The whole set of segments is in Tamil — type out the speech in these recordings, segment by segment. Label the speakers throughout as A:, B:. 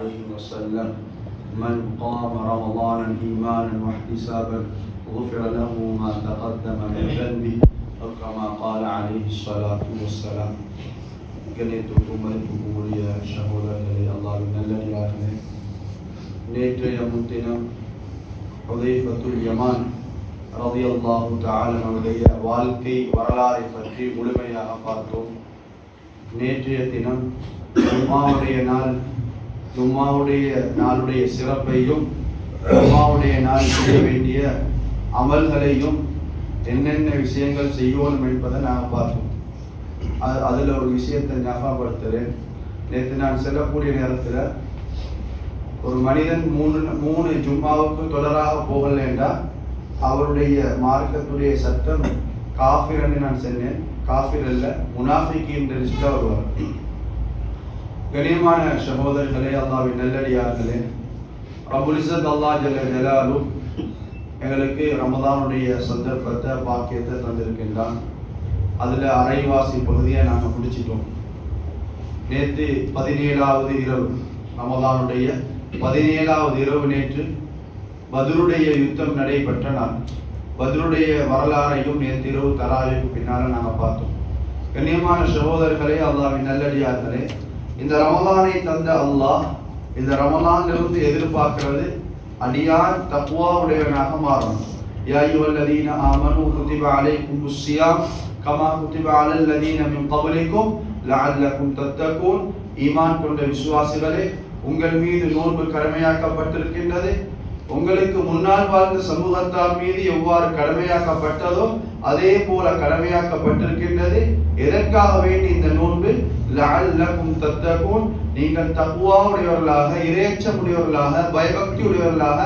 A: عليه وسلم من قام رمضان إيمانا واحتسابا غفر له ما تقدم من ذنبه أو كما قال عليه الصلاة والسلام. கண்ணியத்துக்கும் மதிப்புக்கும் உரிய சகோதரர்களே, அல்லாஹ்வின் நல்லடியார்களே, நேற்றைய முன்தினம் ஹுதைஃபத்துல் யமான் ரலியல்லாஹு தஆலா அவருடைய வாழ்க்கை வரலாறை பற்றி முழுமையாக பார்த்தோம். நேற்றைய தினம் ஜும்மாவுடைய நாளுடைய சிறப்பையும் ஜும்மாவுடைய நாள் செய்ய வேண்டிய அமல்களையும் என்னென்ன விஷயங்கள் செய்யணும் என்பதை நாங்கள் பார்த்தோம். அதில் ஒரு விஷயத்தை ஞாபகப்படுத்துகிறேன். நேற்று நான் செல்லக்கூடிய நேரத்தில் ஒரு மனிதன் மூணு ஜும்மாவுக்கு தொடராக போகலை என்றால் அவருடைய மார்க்கத்துடைய சட்டம் காஃபிர் என்று நான் சொன்னேன். காஃபிர் அல்ல, முனாஃபிக் என்ற லிஸ்டில் வருவார். கண்ணியமான சகோதரர்களே, அல்லாஹ்வின் நல்லடியார்களே, ரப்புல் இஸ்ஸத் அல்லாஹ் ஜல்ல ஜலாலுஹு எங்களுக்கு ரமதானுடைய சந்தர்ப்பத்தை பாக்கியத்தை தந்திருக்கின்றான். அதில் அரைவாசி பகுதியை நாங்கள் முடிச்சிட்டோம். நேற்று 17வது இரவு, ரமதானுடைய 17வது இரவு நேற்று பத்ருடைய யுத்தம் நடைபெற்ற நாள். பத்ருடைய வரலாறையும் நேற்று இரவு தராவிக்கு பின்னால் நாங்கள் பார்த்தோம். கண்ணியமான சகோதரர்களே, அல்லாஹ்வின் நல்லடியார்களே, இந்த ரமலானை தந்த அல்லாஹ் இந்த ரமலானிலிருந்து எதிர்பார்க்கிறது அடியான் தக்வா உடையவனாக மாறணும். யா அய்யுஹல்லதீன ஆமனூ குதிப அலைக்குமுஸ் ஸியாம் கமா குதிப அலல் லதீன மின் கப்லிக்கும் லஅல்லக்கும் தத்தகூன். ஈமான் கொண்ட விசுவாசிகளே, உங்கள் மீது நோன்பு கடமையாக்கப்பட்டிருக்கின்றது. உங்களுக்கு முன்னால் வாழ்ந்த சமூகத்தார் மீது எவ்வாறு கடமையாக்கப்பட்டதோ அதே போல கடமையாக்கப்பட்டிருக்கின்றது. எதற்காக வேண்டி இந்த நோன்பு? லஅல்லக்கும் தத்தகூன், நீங்கள் தக்வா உடையவர்களாக, இறையச்சம் உடையவர்களாக, பயபக்தி உடையவர்களாக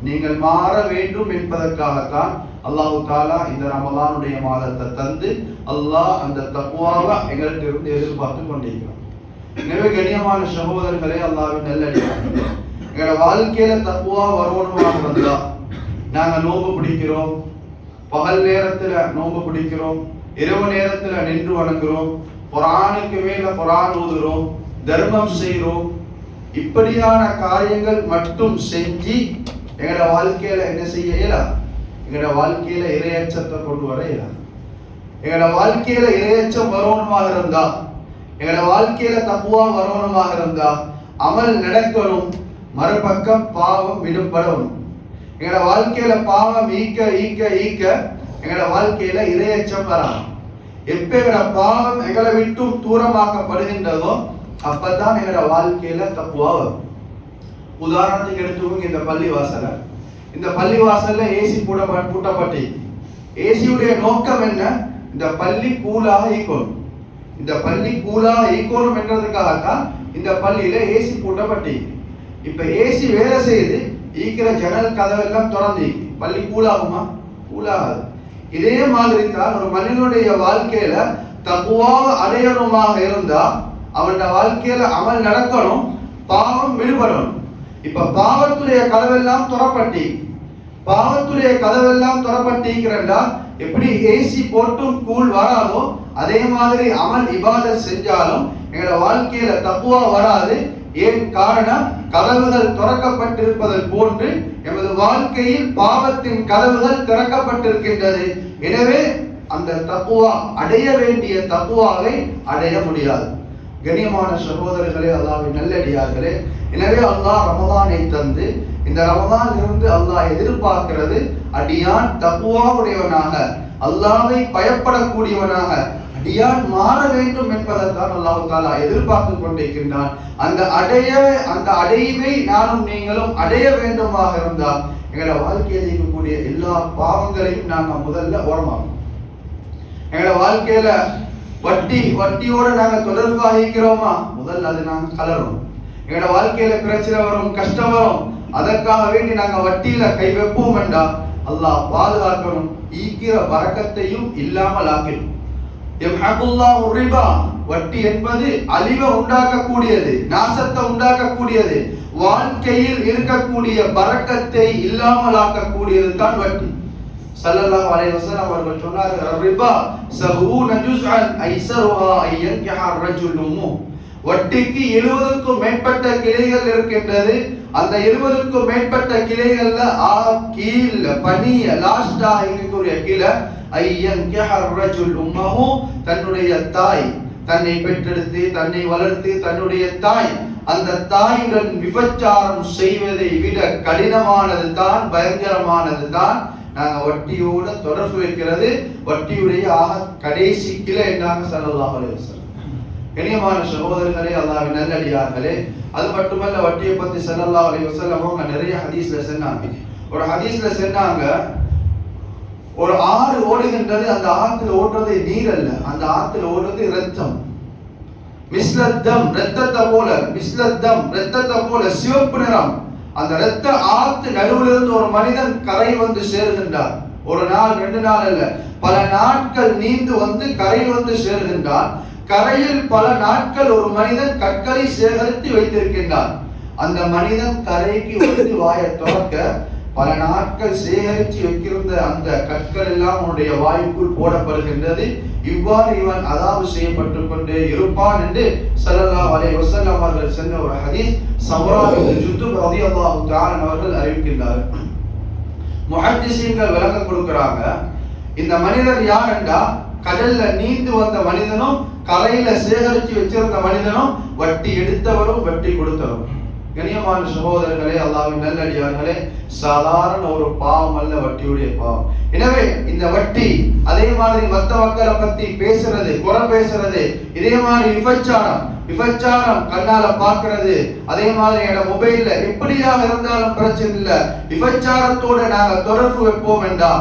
A: நீங்கள் மாற வேண்டும் என்பதற்காகத்தான் அல்லாஹு தாலா இந்த ரமலானுடைய மாதத்தை தந்து அல்லாஹ் அந்த தக்வாவை எங்கள்கிட்ட இருந்து எதிர்பார்த்து கொண்டிருக்கிறான். எனவே கண்ணியமான சகோதரர்களே, அல்லாஹ்வின் நல்லடியார்களே, எங்களோட வாழ்க்கையில தக்வா வரணுமாக இருந்தா நாங்க நோன்பு பிடிக்கிறோம், பகல் நேரத்துல நோன்பு பிடிக்கிறோம், இரவு நேரத்துல நின்று வணங்குறோம், குர்ஆனுக்கு மேல குர்ஆன் ஓதுறோம், தர்மம் செய்கிறோம். இப்படியான காரியங்கள் மட்டும் செஞ்சு எங்களோட வாழ்க்கையில என்ன செய்ய இயலாது. எங்களோட வாழ்க்கையில இறையச்சத்தை கொண்டு வர இயலாது. எங்களோட வாழ்க்கையில இறையச்சம் வரணுமாக இருந்தா, எங்களோட வாழ்க்கையில தக்வா வரணுமாக இருந்தா அமல் நடக்கணும், மறுபக்கம் பாவம் விடுபடணும். எங்களோட வாழ்க்கையில பாவம் ஈக்க ஈக்க ஈக்க எங்களோட வாழ்க்கையில இறையச்சம் வராது. எப்ப எங்களோட பாவம் எங்களை விட்டும் தூரமாக்கப்படுகின்றதோ அப்பதான் எங்களோட வாழ்க்கையில தக்வா வரும். உதாரணத்துக்கு எடுத்துக்கோங்க, இந்த பள்ளிவாசல, இந்த பள்ளிவாசல்ல ஏசி பூட்டப்பட்டு, ஏசியுடைய நோக்கம் என்ன? இந்த பள்ளி கூலாக ஈக்கணும். இந்த பள்ளி கூலாக ஈக்கணும் என்றதுக்காகத்தான் இந்த பள்ளியில ஏசி பூட்டப்பட்டு. இப்ப ஏசி வேலை செய்து ஈக்கிற ஜன்னல் கதவெல்லாம் திறந்து பள்ளி கூலாகுமா? கூலாகாது. இதே மாதிரி தான் ஒரு மனிதனுடைய வாழ்க்கையில தக்வா அடையணுமாக இருந்தா அவனுடைய வாழ்க்கையில அமல் நடக்கணும், பாவம் விடுபடணும். இப்ப பாவத்துடைய கதவெல்லாம் துறப்பட்டி, பாவத்துடைய கதவெல்லாம் துறப்பட்டிக்கிறா எப்படி ஏசி போட்டும் கூழ் வராதோ அதே மாதிரி அமல் இபாதத் செஞ்சாலும் எங்களோட வாழ்க்கையில தக்வா வராது. ஏன் காரணம்? கதவுகள் திறக்கப்பட்டிருப்பதை போன்று எமது வாழ்க்கையில் பாவத்தின் கதவுகள் திறக்கப்பட்டிருக்கின்றது. எனவே அந்த தக்வா அடைய வேண்டிய தக்வாவை அடைய முடியாது. கண்ணியமான சகோதரர்களே, அல்லாஹ்வின் நல்லடியார்களே, எனவே அல்லாஹ் ரமலானை தந்து இந்த ரமலானிலிருந்து அல்லாஹ் எதிர்பார்க்கிறது அடியான் தக்வா உடையவனாக, அல்லாஹ்வை பயப்படக்கூடியவனாக அடியான் மாற வேண்டும் என்பதைத்தான் அல்லாஹ் தாலா எதிர்பார்த்து கொண்டிருக்கின்றான். அந்த அடைவை நானும் நீங்களும் அடைய வேண்டுமாக இருந்தால் எங்களோட வாழ்க்கையில் இருக்கக்கூடிய எல்லா பாவங்களையும் நாங்க முதல்ல ஓரமாகும். எங்களோட வாழ்க்கையில வட்டியோட நாங்க தொடர்பாக இருக்கிறோமா? முதல்ல அது நாங்க கலரும். எங்களோட வாழ்க்கையில பிரச்சனை வரும், கஷ்டம் வரும், அதற்காக வேண்டி நாங்க வட்டியில கை வைப்போம் என்றா அல்லாஹ் பாதுகாக்கணும். ஈக்கிற பரக்கத்தையும் இல்லாமல் ஆக்கிடும். வட்டி என்பது அழிவை உண்டாக்கக்கூடியது, நாசத்தை உண்டாக்கக்கூடியது, வாழ்க்கையில் இருக்கக்கூடிய பரக்கத்தை இல்லாமல் ஆக்கக்கூடியது தான் வட்டி. ஸல்லல்லாஹு அலைஹி வஸல்லம் அவர்கள் சொன்னார்கள், ரிபா 70 ஜுஸ்அன் ஐஸருஹா ஐயன்கிஹ الرجل. வட்டிக்கு 70க்கும் மேற்பட்ட கிளைகள் இருக்கின்றது. அந்த 70க்கும் மேற்பட்ட கிளைகள்ல கீழ் பனிய லாஸ்டா இருக்கக்கூடிய கிளை ஐயன் கஹர் ரஜுல் உம்மஹு, தன்னுடைய தாய், தன்னை பெற்றெடுத்து தன்னை வளர்த்து தன்னுடைய தாய், அந்த தாயுடன் விபச்சாரம் செய்வதை விட கடினமானது தான், பயங்கரமானது தான் நாங்க வட்டியோட தொடர்பு வைக்கிறது. வட்டியுடைய கடைசி கிளை என்றாங்க ஸல்லல்லாஹு அலைஹி வஸல்லம். கண்ணியமான சகோதரர்களே, அல்லாஹ்வின் நல்லடியார்களே, அது மட்டுமல்ல, வட்டியை பத்தி ஸல்லல்லாஹு அலைஹி வஸல்லம் அவங்க நிறைய ஹதீஸ்ல சொன்னாங்க. ஒரு ஹதீஸ்ல சொன்னாங்க, ஒரு ஆறு ஓடுகின்றது, அந்த ஆத்துல ஓடுறது நீர் அல்ல, அந்த ஆத்துல ஓடுறது ரத்தம். மிஸ்லத்தம், ரத்தத்தை போல, மிஸ்லத்தம், ரத்தத்தை போல சிவப்பு நிறம். அந்த ரத்த ஆத்து நடுவிலிருந்து ஒரு மனிதன் கரை வந்து சேருகின்றார். ஒரு நாள் 2 நாள் அல்ல, பல நாட்கள் நீந்து வந்து கரை வந்து சேருகின்றார். கரையில் பல நாட்கள் ஒரு மனிதன் கற்களை சேகரித்து வைத்திருக்கின்றார். அந்த மனிதன் கரைக்கு வந்து வாயை திறக்க பல நாட்கள் சேகரித்து வைத்திருந்த அந்த கற்கள் எல்லாம் அவனுடைய வாய்க்குள் போடப்படுகின்றது. இவ்வாறு இவன் அதாவு செய்யப்பட்டு கொண்டே இருப்பான் என்று ஸல்லல்லாஹு அலைஹி வஸல்லம் அவர்கள் சொன்ன ஒரு ஹதீஸ் சம்ரா பின் ஜுந்துப் ரலியல்லாஹு தஆலா அவர்கள் அறிவிக்கின்றார்கள். முஹத்திஸீன்கள் விளக்கம் கொடுக்கிறாங்க, இந்த மனிதர் யாரென்றா, கடல்ல நீந்து வந்த மனிதனும் கரையில சேகரித்து வச்சிருந்த மனிதனும் வட்டி எடுத்தவரும் வட்டி கொடுத்தவரும். கண்ணியமான சகோதரர்களே, அல்லாஹ்வின் நல்லடியார்களே, சாதாரண ஒரு பாவம் அல்ல வட்டியுடைய பாவம். எனவே இந்த வட்டி, அதே மாதிரி மற்ற மக்களை பத்தி பேசுறது, குறை பேசுறது, இதே மாதிரி விபச்சாரம் கண்ணால பார்க்கிறது, அதே மாதிரி எங்க மொபைல்ல எப்படியாக இருந்தாலும் பிரச்சனை இல்லை, விபச்சாரத்தோட நாங்க தொடர்பு வைப்போம் என்றா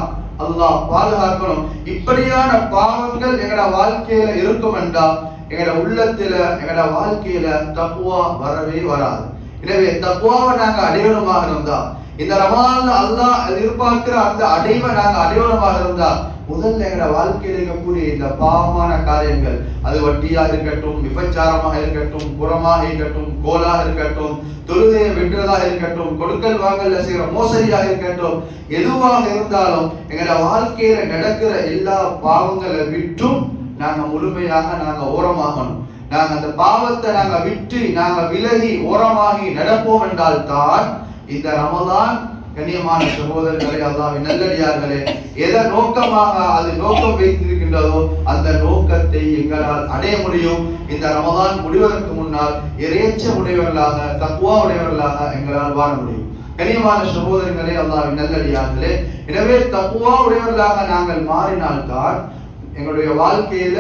A: அல்லாஹ் பாதுகாக்கணும். இப்படியான பாவங்கள் எங்கட வாழ்க்கையில இருக்கும் என்றா எங்கட உள்ளத்துல, எங்கட வாழ்க்கையில தக்வா வரவே வராது. எனவே தக்வாவை நாங்க அடையணுமாக இருந்தா, இந்த ரமலான்ல அல்லாஹ் எதிர்பார்க்கிற அந்த அடைவை நாங்க அடையணுமாக இருந்தா, முதல்ல எங்கட வாழ்க்கையில் இருக்கக்கூடிய இந்த பாவமான காரியங்கள், அது வட்டியாக இருக்கட்டும், விபச்சாரமாக இருக்கட்டும், புறமாக இருக்கட்டும், கோலாக இருக்கட்டும், தொழுகையை வென்றதாக இருக்கட்டும், கொடுக்கல் வாங்கல்ல செய்கிற மோசடியாக இருக்கட்டும், எதுவாக இருந்தாலும் எங்கட வாழ்க்கையில நடக்கிற எல்லா பாவங்களை விட்டும் நாங்க முழுமையாக நாங்க ஓரமாகணும். நாங்க அந்த பாவத்தை நாங்க விட்டு நாங்க விலகி ஓரமாகி நடப்போம் என்றால் தான் இந்த ரமலான், கண்ணியமான சகோதரர்களே, அல்லாஹ்வின் நல்லடியார்களே, எதை நோக்கமாக அது நோக்கம் வைத்திருக்கின்றதோ அந்த நோக்கத்தை எங்களால் அடைய முடியும். இந்த ரமலான் முடிவதற்கு முன்னால் இறையச்சம் உடையவர்களாக, தக்வா உடையவர்களாக எங்களால் வாழ முடியும். கண்ணியமான சகோதரர்களே, அல்லாஹ்வின் நல்லடியார்களே, எனவே தக்வா உடையவர்களாக நாங்கள் மாறினால்தான் எங்களுடைய வாழ்க்கையில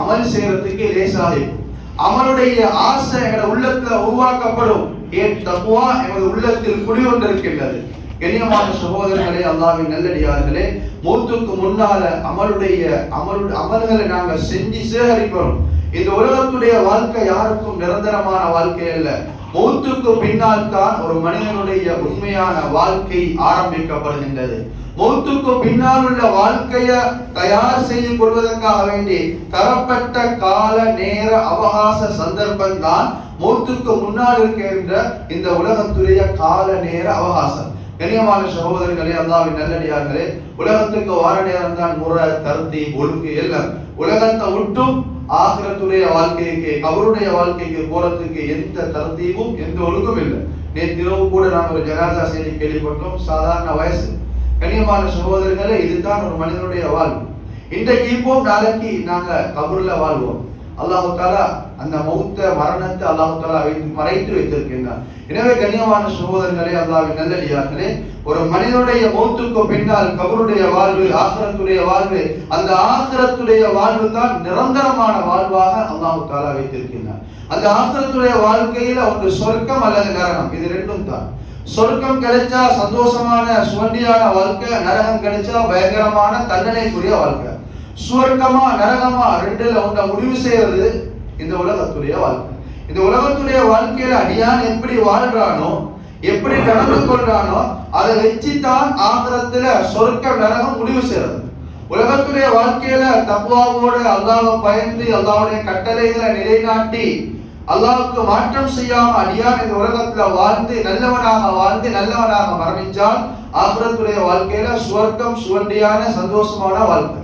A: அமல் செய்யறதுக்கு லேசாக இருக்கும். அமலுடைய ஆசை எங்களோட உள்ளத்துல உருவாக்கப்படும். ஏன் தக்வா எமது உள்ளத்தில் குடிகொண்டிருக்கின்றது. கண்ணியமான சகோதரர்களே, அல்லாஹ்வின் நல்லடியார்களே, மௌத்துக்கு முன்னால அமல்களை நாங்கள் செஞ்சு சேகரிக்கிறோம். இந்த உலகத்துடைய வாழ்க்கை யாருக்கும் நிரந்தரமான வாழ்க்கை அல்ல. மௌத்துக்கு பின்னால் தான் ஒரு மனிதனுடைய உண்மையான வாழ்க்கை ஆரம்பிக்கப்படுகின்றது. மௌத்துக்கு பின்னால் உள்ள வாழ்க்கையை தயார் செய்து கொள்வதற்காக வேண்டி தரப்பட்ட கால நேர அவகாச சந்தர்ப்பம் தான் மௌத்துக்கு முன்னால் இருக்கின்ற இந்த உலகத்துடைய கால நேர அவகாசம். கண்ணியமான சகோதரர்களே, அல்லாஹ்வின் நல்லடியார்களே, உலகத்துக்கு வார நேரம் தான் முறை, தருத்தி, ஒழுங்கு எல்லாம். உலகத்தை விட்டும் ஆகிரத்துடைய வாழ்க்கைக்கு, கபருடைய வாழ்க்கைக்கு போறதுக்கு எந்த தருத்தீவும் எந்த ஒழுங்கும் இல்லை. நேற்றிரவு கூட நாம் ஒரு ஜனாசா செய்தி கேள்விப்பட்டோம். சாதாரண வயசு. கண்ணியமான சகோதரர்களே, இதுதான் ஒரு மனிதனுடைய வாழ்வு. இன்றைக்கு இப்போ நாளைக்கு நாங்க கபூர்ல வாழ்வோம். அல்லாஹ் தஆலா அந்த மரணத்தை அல்லாஹ் தஆலா மறைத்து வைத்திருக்கின்றார். எனவே கண்ணியமான சகோதரர்களே, அல்லாஹ்வின் நல்லடியார்களே, ஒரு மனிதனுடைய மௌத்துக்கு பின்னால் கபருடைய வாழ்வு, ஆகிரத்துடைய வாழ்வு, அந்த ஆகிரத்துடைய வாழ்வு தான் நிரந்தரமான வாழ்வாக அல்லாஹ் தஆலா வைத்திருக்கின்றார். அந்த ஆகிரத்துடைய வாழ்க்கையில ஒன்று சொர்க்கம் அல்லது நரகம், இது ரெண்டும் தான். சொர்க்கம் கிடைச்சா சந்தோஷமான சுவண்டியான வாழ்க்கை, நரகம் கிடைச்சா பயங்கரமான தண்டனைக்குரிய வாழ்க்கை. சுவர்க்கமா நரகமா ரெண்டுல ஒன்றை முடிவு செய்யறது இந்த உலகத்துடைய வாழ்க்கை. இந்த உலகத்துடைய வாழ்க்கையில அடியான் எப்படி வாழ்றானோ, எப்படி நடந்து கொள்றானோ, அதை வச்சுதான் ஆகிரத்துல சொர்க்கம் நரகம் முடிவு செய்யறது. உலகத்துடைய வாழ்க்கையில தக்வாவோட அல்லாஹ்வை பயந்து அல்லாஹ்வுடைய கட்டளைகளை நிலைநாட்டி அல்லாஹ்வுக்கு மாற்றம் செய்யாம அடியான் இந்த உலகத்துல வாழ்ந்து நல்லவனாக மரணிச்சால் ஆகிரத்துடைய வாழ்க்கையில சுவர்க்கம் சுவண்டியான சந்தோஷமான வாழ்க்கை.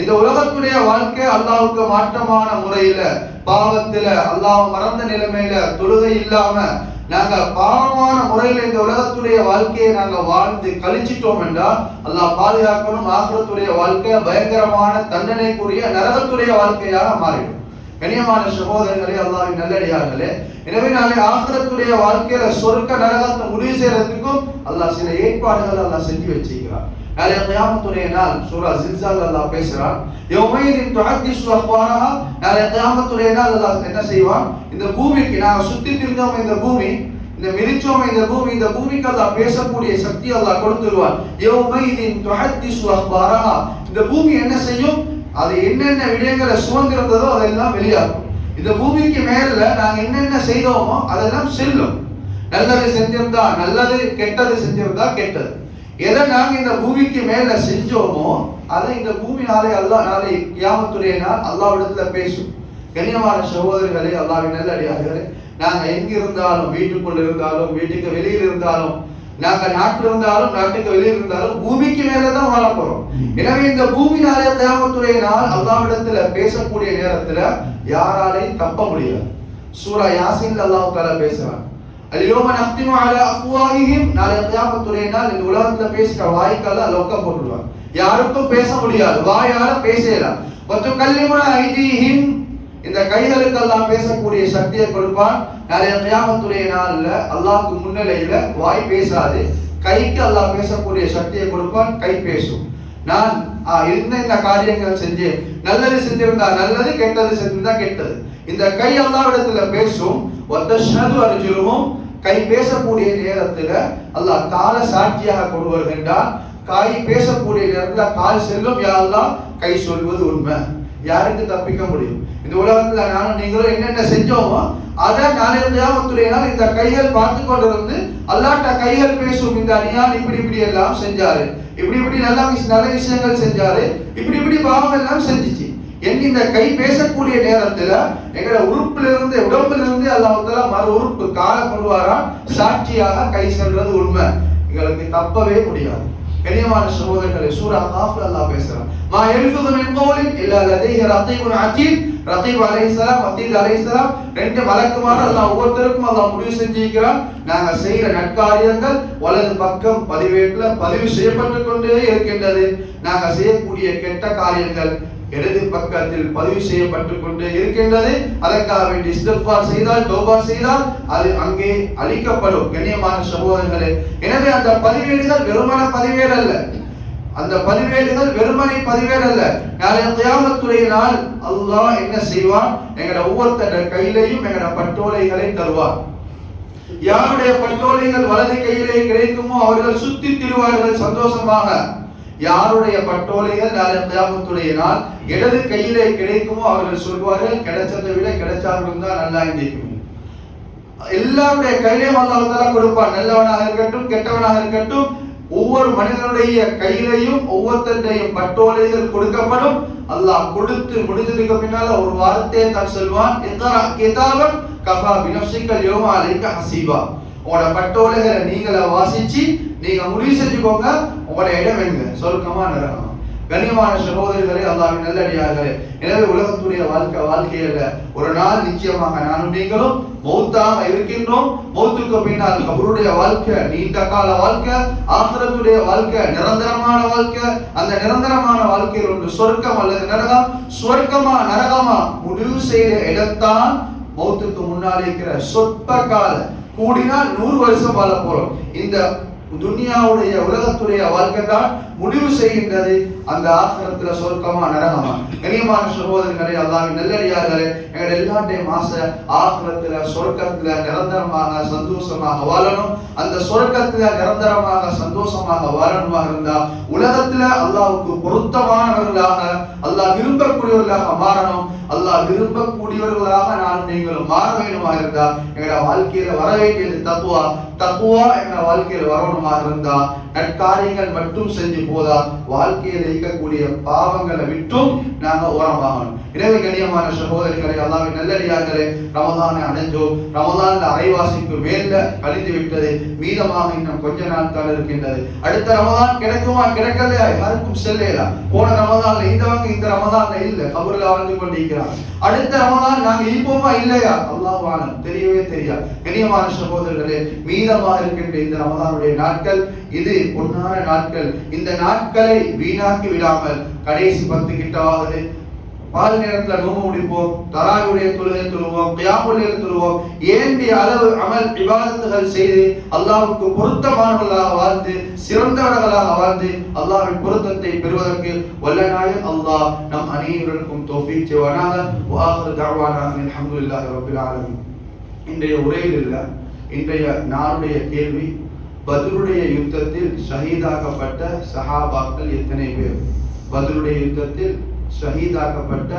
A: இந்த உலகத்துடைய வாழ்க்கை அல்லாஹ்வுக்கு மாற்றமான முறையில பாவத்துல அல்லாஹ் மறந்த நிலைமையில தொழுகை இல்லாம நாங்க பாவமான முறையில இந்த உலகத்துடைய வாழ்க்கையை நாங்க வாழ்ந்து கழிச்சிட்டோம் என்றால் அல்லாஹ் பாதுகாக்கணும். ஆகிரத்துடைய வாழ்க்கை பயங்கரமான தண்டனைக்குரிய நரகத்துடைய வாழ்க்கையாக மாறிடும். கண்ணியமான சகோதரர்களே, அல்லாஹ்வின் நல்லடியார்களே, எனவே நாளை ஆகிரத்துடைய வாழ்க்கையில சொர்க்க நரகத்தை முடிவு செய்யறதுக்கும் அல்லாஹ் சில ஏற்பாடுகள் அல்லாஹ் செஞ்சு வச்சிருக்கிறார். நாளை கியாமத்துடைய நாள் சூரா ஜில்சால் அல்லாஹ் பேசுறான். யௌமைதின் துஹத்திஸு அக்பாரஹா, நாளை கியாமத்துடைய நாள் அல்லாஹ் என்ன செய்வான், இந்த பூமிக்கு நாங்க சுத்தி திரிஞ்சோம், இந்த பூமி இந்த மிதிச்சோம், இந்த பூமிக்கு அல்லாஹ் பேசக்கூடிய சக்தி அல்லாஹ் கொடுத்துருவான். யௌமைதின் துஹத்திஸு அக்பாரஹா, இந்த பூமி என்ன செய்யும், அது என்னென்ன விடயங்களை சுமந்திருந்ததோ அதெல்லாம் வெளியாகும். இந்த பூமிக்கு மேல நாங்க என்னென்ன செய்தோமோ அதெல்லாம் செல்லும். நல்லது செஞ்சிருந்தா நல்லது, கெட்டது செஞ்சிருந்தா கெட்டது. எதை நாங்க இந்த பூமிக்கு மேல செஞ்சோமோ அதை இந்த பூமி நாளை கியாமத்துடைய நாள் அல்லாஹ்விடத்துல பேசும். கண்ணியமான சகோதரர்களே, அல்லாஹ்வின் நல்லடியார்களே, நாங்க எங்க இருந்தாலும், வீட்டுக்குள்ள இருந்தாலும், வீட்டுக்கு வெளியில் இருந்தாலும், நாங்க நாட்டில் இருந்தாலும், நாட்டுக்கு வெளியில் இருந்தாலும் பூமிக்கு மேலதான் வாழ போறோம். எனவே இந்த பூமி நாளை கியாமத்துடைய நாள் அல்லாஹ்விடத்துல பேசக்கூடிய நேரத்துல யாராலையும் தப்ப முடியாது. சூரா யாசீன்ல அல்லாஹ் தஆலா பேசுறான். அல்யௌம நக்திமு அலா அஃப்வாஹிஹிம், நாளை கியாமத்துடைய நாள் இந்த உலகத்துல பேசுற வாய்க்கால லொக்க போட்டுருவாங்க. யாருக்கும் பேச முடியாது, வாயால பேசலாம். வதுகல்லிமுனா ஐதீஹிம், இந்த கைகளுக்கு அல்லாஹ் பேசக்கூடிய சக்தியை கொடுப்பான். நாளை கியாமத்துடைய நாள்ல அல்லாஹ்வுக்கு முன்னிலையில வாய் பேசாது, கைக்கு அல்லாஹ் பேசக்கூடிய சக்தியை கொடுப்பான். கை பேசும். நான் இந்த காரியங்கள் செஞ்சேன், நல்லது செஞ்சிருந்தா நல்லது, கெட்டது செஞ்சிருந்தா கெட்டது. இந்த கை அல்லாஹ்விடத்துல பேசும். வதஷ்ஹது அர்ஜுலுஹும், கை பேசக்கூடிய நேரத்துல அல்லாஹ் கால சாட்சியாக கொண்டு வருகின்றான். கை பேசக்கூடிய நேரத்துல கால் செல்லும். யா அல்லாஹ், கை சொல்வது உண்மை, யாருக்கு தப்பிக்க முடியும்? இந்த உலகத்துல நானும் நீங்களும் என்னென்ன செஞ்சோமோ அதை நாளைய கியாமத்துடைய நாள் இந்த கைகள் பார்த்து கொண்டிருந்து அல்லாஹ்ட்ட கைகள் பேசும். இந்த அடியான் இப்படி எல்லாம் செஞ்சாரு, இப்படி நல்ல விஷயங்கள் செஞ்சாரு, இப்படி பாவம் எல்லாம் செஞ்சிச்சு. இந்த கை பேசக்கூடிய நேரத்துல எங்கட உறுப்பிலிருந்து, உடம்பிலிருந்து அல்லாஹ் தஆலா மறு உறுப்பு கால கொண்டு வரான். சாட்சியாக கை செல்றது உண்மை, எங்களுக்கு தப்பவே முடியாது. கண்ணியமான சகோதரர்களே, சூரா காஃப்ல அல்லாஹ் பேசுறான். மா யல்ஃபுது மின் கௌலின் இல்லா லதைஹி ரகீபுன் அதீத். ரகீப் அலைஹிஸ்ஸலாம், அதீத் அலைஹிஸ்ஸலாம், ரெண்டு மலக்குமார் அல்லாஹ் ஒவ்வொருத்தருக்கும் அல்லாஹ் முடிவு செஞ்சிருக்கிறான். நாங்க செய்யற நற்காரியங்கள் வலது பக்கம் பதிவேட்டுல பதிவு செய்யப்பட்டு கொண்டே இருக்கின்றது. நாங்க செய்யக்கூடிய கெட்ட காரியங்கள் இடது பக்கத்தில் பதிவு செய்யப்பட்டு கொண்டே இருக்கின்றது. அதற்காக வேண்டி இஸ்திக்ஃபார் செய்தால், தௌபா செய்தால் அது அங்கே அளிக்கப்படும். கண்ணியமான சகோதரர்களே, எனவே அந்த பதிவேடுகள் வெறுமன பதிவேடு அல்ல, அந்த பதிவேடுகள் வெறுமனை பதிவேடு அல்ல. நாளை கியாமத்துடைய நாள் அல்லாஹ் என்ன செய்வான், எங்கட ஒவ்வொருத்தர கையிலையும் எங்கட பட்டோலைகளை தருவார். யாருடைய பட்டோலைகள் வலது கையிலே கிடைக்குமோ அவர்கள் சுத்தி திரிவார்கள் சந்தோஷமாக. யாருடைய பட்டோலைகள் நாளை கியாமத்துடைய நாள் இடது கையிலே கிடைக்குமோ அவர்கள் சொல்வார்கள், கிடைச்சதை விட கிடைச்சாலும் தான் நல்லா இருந்திருக்கும். எல்லாருடைய கையிலையும் அல்லாஹ் தஆலா கொடுப்பான். நல்லவனாக இருக்கட்டும், கெட்டவனாக இருக்கட்டும், ஒவ்வொரு மனிதனுடைய கையிலையும் ஒவ்வொருத்தருடையும் பட்டோலைகள் கொடுக்கப்படும். அல்லாஹ் கொடுத்து முடிஞ்சதுக்கு பின்னால ஒரு வார்த்தையை தான் சொல்வான், இக்ரா கிதாபக் கஃபா பினஃப்ஸிக யௌம அலைக ஹஸீபா. உங்களோட பட்டோலைகளை நீங்களே வாசிச்சு நீங்க முடிவு செஞ்சுக்கோங்க, உங்களோட இடம் எங்க, சொர்க்கமா நரகமா. கண்ணியமான சகோதரர்களே, அல்லாஹ்வின் நல்லடியார்களே, எனவே உலகத்துடைய வாழ்க்கையில ஒரு நாள் நிச்சயமாக நானும் நீங்களும் மௌத்தாக இருக்கின்றோம். மௌத்துக்கு பின்னால் கபருடைய வாழ்க்கை, நீண்ட கால வாழ்க்கை, ஆகிரத்துடைய வாழ்க்கை, நிரந்தரமான வாழ்க்கை. அந்த நிரந்தரமான வாழ்க்கையில் ஒன்று சொர்க்கம் அல்லது நரகம். சொர்க்கமா நரகமா முடிவு செய்த இடத்தான் மௌத்துக்கு முன்னால் இருக்கிற சொற்ப கால, கூடினால் 100 வருஷம் வாழ போறோம். இந்த துன்யாவுடைய உலகத்துடைய வாழ்க்கை தான் முடிவு செய்கின்றது அந்த ஆகிரத்துல சொர்க்கமா நரகமா. கண்ணியமான சகோதரர்களே, அல்லாஹ்வின் நல்லடியார்களே, எங்களுடைய எல்லாத்தையும் ஆகிரத்துல சொர்க்கத்துல நிரந்தரமாக சந்தோஷமாக வாழணும். அந்த சொர்க்கத்துல நிரந்தரமாக சந்தோஷமாக வாழணுமாக இருந்தா உலகத்துல அல்லாஹ்வுக்கு பொருத்தமானவர்களாக, அல்லாஹ் விரும்பக்கூடியவர்களாக மாறணும். அல்லாஹ் விரும்பக்கூடியவர்களாக நானும் நீங்களும் மாற வேண்டுமா இருந்தா எங்களோட வாழ்க்கையில வர வேண்டியது தக்குவா. தக்குவா எங்க வாழ்க்கையில வரணுமாக இருந்தா நற்காரியங்கள் மட்டும் செஞ்சு போதா, வாழ்க்கையில் இருக்கக்கூடிய பாவங்களை விட்டும் நாங்க ஓரமாகணும். எனவே கண்ணியமான சகோதரர்களே, அல்லாஹ்வின் நல்லடியார்களே, ரமதானை அடைஞ்சோம். ரமதான்ல அரைவாசிக்கு மேல கழிந்து விட்டது. மீதமாக இன்னும் கொஞ்ச நாள் தான் இருக்கின்றது. அடுத்த ரமதான் கிடைக்குமா கிடைக்கலையா யாருக்கும் செல்லையா. போன ரமதான்ல இருந்தவங்க இந்த ரமதான்ல இல்ல, கபூர்ல வாழ்ந்து கொண்டிருக்கிறாங்க. அடுத்த ரமதான் நாங்க இருப்போமா இல்லையா அல்லாஹ் ஆலம், தெரியவே தெரியாது. கண்ணியமான சகோதரர்களே, மீதமாக இருக்கின்ற இந்த ரமதானுடைய நாட்கள் இது பொன்னான நாட்கள். இந்த நாட்களை வீணாக்கி விடாமல் கடைசி 10 கிட்டவாவது பால் நேரத்துல நோம்பு முடிப்போம், தராவியுடைய தொழுகை தொழுவோம், கியாமுல் லைல் தொழுவோம். ஏண்டிய அளவு அமல் இபாதத்துகள் செய்து அல்லாஹ்வுக்கு பொருத்தமானவர்களாக வாழ்ந்து சிறந்தவர்களாக வாழ்ந்து அல்லாஹ்வின் பொருத்தத்தை பெறுவதற்கு வல்ல நாயன் அல்லாஹ் நம் அனைவருக்கும் தௌஃபீக் செய்வானாக. வ ஆகிரு தஅவானா அல்ஹம்துலில்லாஹி ரப்பில் ஆலமீன். இன்றைய உரையில் இல்ல, இன்றைய நாளுடைய கேள்வி, பத்ருடைய யுத்தத்தில் ஷஹீதாக்கப்பட்ட சஹாபாக்கள் எத்தனை பேர்? பத்ருடைய யுத்தத்தில் ஷஹீதாக்கப்பட்ட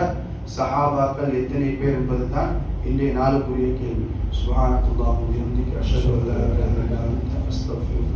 A: சஹாபாக்கள் எத்தனை பேர் என்பதுதான் இன்றைய நாளுக்குரிய கேள்வி. சுப்ஹானல்லாஹி வ பிஹம்திஹி அஷ்ஹது அல்லா இலாஹா இல்லா அன்த அஸ்தக்ஃபிருக்க